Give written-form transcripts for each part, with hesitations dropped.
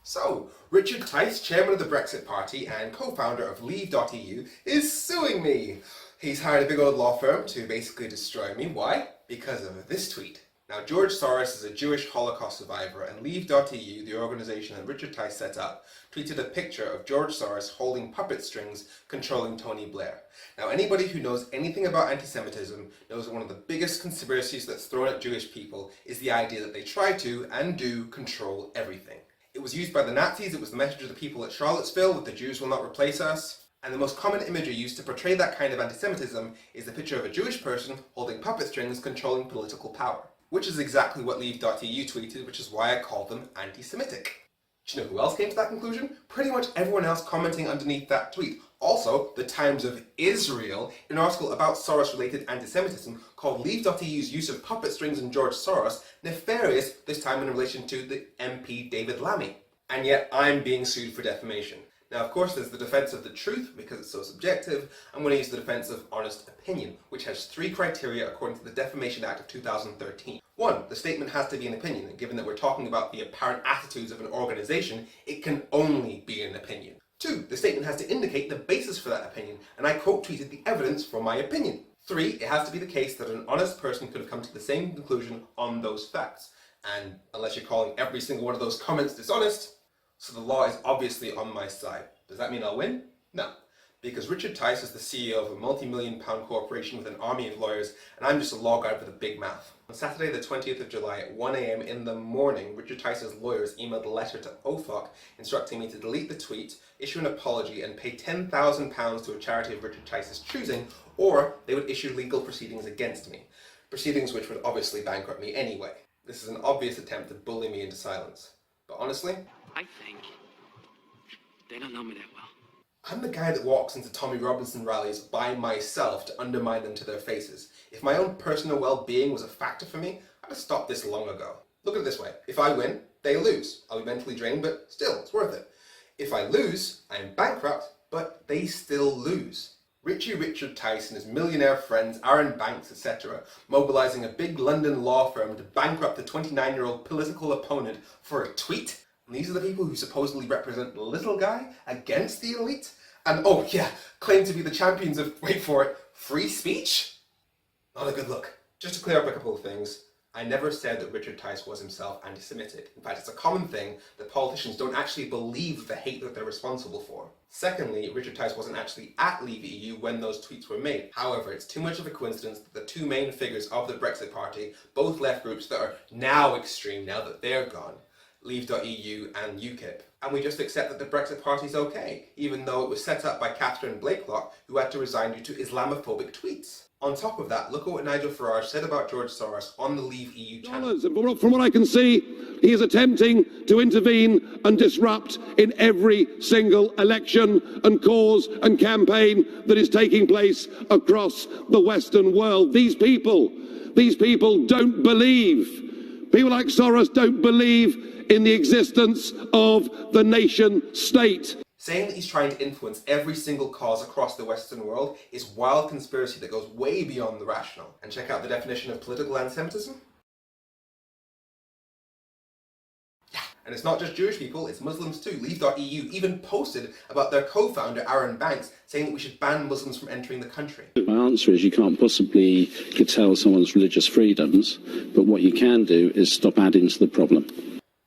So, Richard Tice, chairman of the Brexit Party and co-founder of Leave.eu, is suing me. He's hired a big old law firm to basically destroy me. Why? Because of this tweet. Now, George Soros is a Jewish Holocaust survivor, and Leave.eu, the organization that Richard Tice set up, tweeted a picture of George Soros holding puppet strings controlling Tony Blair. Now, anybody who knows anything about anti-Semitism knows that one of the biggest conspiracies that's thrown at Jewish people is the idea that they try to, and do, control everything. It was used by the Nazis, it was the message of the people at Charlottesville with the Jews will not replace us. And the most common imagery used to portray that kind of anti-Semitism is the picture of a Jewish person holding puppet strings controlling political power. Which is exactly what Leave.eu tweeted, which is why I called them anti-Semitic. Do you know who else came to that conclusion? Pretty much everyone else commenting underneath that tweet. Also, the Times of Israel, in an article about Soros-related anti-Semitism, called Leave.eu's use of puppet strings and George Soros nefarious, this time in relation to the MP David Lammy. And yet I'm being sued for defamation. Now, of course, there's the defense of the truth, because it's so subjective. I'm going to use the defense of honest opinion, which has 3 criteria according to the Defamation Act of 2013. 1, the statement has to be an opinion, and given that we're talking about the apparent attitudes of an organization, it can only be an opinion. 2, the statement has to indicate the basis for that opinion, and I quote tweeted the evidence for my opinion. 3, it has to be the case that an honest person could have come to the same conclusion on those facts. And unless you're calling every single one of those comments dishonest, so the law is obviously on my side. Does that mean I'll win? No. Because Richard Tice is the CEO of a multi-million-pound corporation with an army of lawyers, and I'm just a law guy with a big mouth. On Saturday the 20th of July at 1 a.m. in the morning, Richard Tice's lawyers emailed a letter to OFOC instructing me to delete the tweet, issue an apology, and pay £10,000 to a charity of Richard Tice's choosing, or they would issue legal proceedings against me. Proceedings which would obviously bankrupt me anyway. This is an obvious attempt to bully me into silence. But honestly, I think they don't know me that well. I'm the guy that walks into Tommy Robinson rallies by myself to undermine them to their faces. If my own personal well-being was a factor for me, I'd have stopped this long ago. Look at it this way. If I win, they lose. I'll be mentally drained, but still, it's worth it. If I lose, I'm bankrupt, but they still lose. Richard Tice and his millionaire friends, Aaron Banks, etc., mobilizing a big London law firm to bankrupt the 29-year-old political opponent for a tweet? And these are the people who supposedly represent the little guy against the elite? And oh yeah, claim to be the champions of, wait for it, free speech? Not a good look. Just to clear up a couple of things, I never said that Richard Tice was himself anti-Semitic. In fact, it's a common thing that politicians don't actually believe the hate that they're responsible for. Secondly, Richard Tice wasn't actually at Leave.eu when those tweets were made. However, it's too much of a coincidence that the 2 main figures of the Brexit Party, both left groups that are now extreme, now that they're gone, Leave.eu and UKIP. And we just accept that the Brexit Party's okay, even though it was set up by Catherine Blakelock, who had to resign due to Islamophobic tweets. On top of that, look at what Nigel Farage said about George Soros on the Leave.eu channel. And from what I can see, he is attempting to intervene and disrupt in every single election and cause and campaign that is taking place across the Western world. These people don't believe. People like Soros don't believe in the existence of the nation state. Saying that he's trying to influence every single cause across the Western world is wild conspiracy that goes way beyond the rational. And check out the definition of political anti-Semitism. Yeah, and it's not just Jewish people, it's Muslims too. Leave.eu even posted about their co-founder Aaron Banks saying that we should ban Muslims from entering the country. My answer is you can't possibly curtail someone's religious freedoms, but what you can do is stop adding to the problem.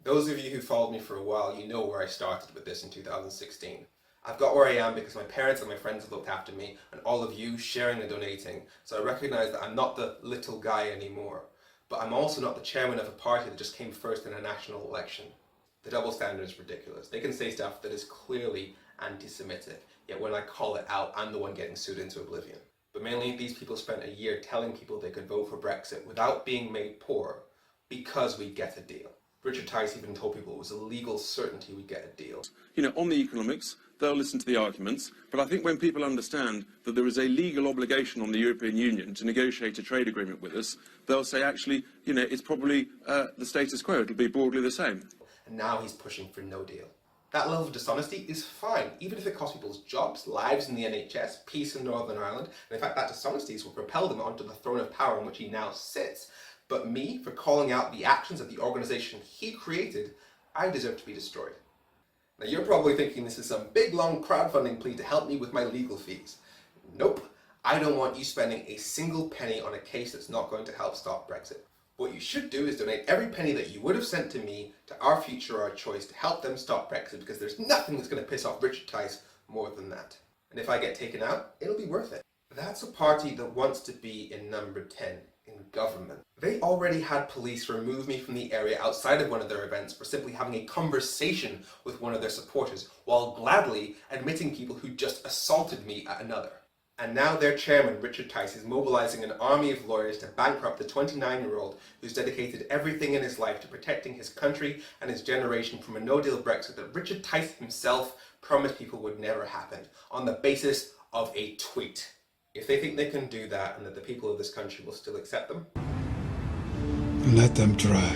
Those of you who followed me for a while, you know where I started with this in 2016. I've got where I am because my parents and my friends have looked after me, and all of you sharing and donating, so I recognise that I'm not the little guy anymore. But I'm also not the chairman of a party that just came first in a national election. The double standard is ridiculous. They can say stuff that is clearly anti-Semitic, yet when I call it out, I'm the one getting sued into oblivion. But mainly, these people spent a year telling people they could vote for Brexit without being made poor because we'd get a deal. Richard Tice even told people it was a legal certainty we'd get a deal. You know, on the economics, they'll listen to the arguments, but I think when people understand that there is a legal obligation on the European Union to negotiate a trade agreement with us, they'll say, actually, you know, it's probably the status quo, it'll be broadly the same. And now he's pushing for no deal. That level of dishonesty is fine, even if it costs people's jobs, lives in the NHS, peace in Northern Ireland, and in fact that dishonesty will propel them onto the throne of power on which he now sits. But me, for calling out the actions of the organisation he created, I deserve to be destroyed. Now you're probably thinking this is some big long crowdfunding plea to help me with my legal fees. Nope, I don't want you spending a single penny on a case that's not going to help stop Brexit. What you should do is donate every penny that you would have sent to me to Our Future, Our Choice to help them stop Brexit, because there's nothing that's going to piss off Richard Tice more than that. And if I get taken out, it'll be worth it. That's a party that wants to be in number 10, in government. They already had police remove me from the area outside of one of their events for simply having a conversation with one of their supporters, while gladly admitting people who just assaulted me at another. And now their chairman, Richard Tice, is mobilising an army of lawyers to bankrupt the 29-year-old who's dedicated everything in his life to protecting his country and his generation from a no-deal Brexit that Richard Tice himself promised people would never happen, on the basis of a tweet. If they think they can do that and that the people of this country will still accept them, let them try.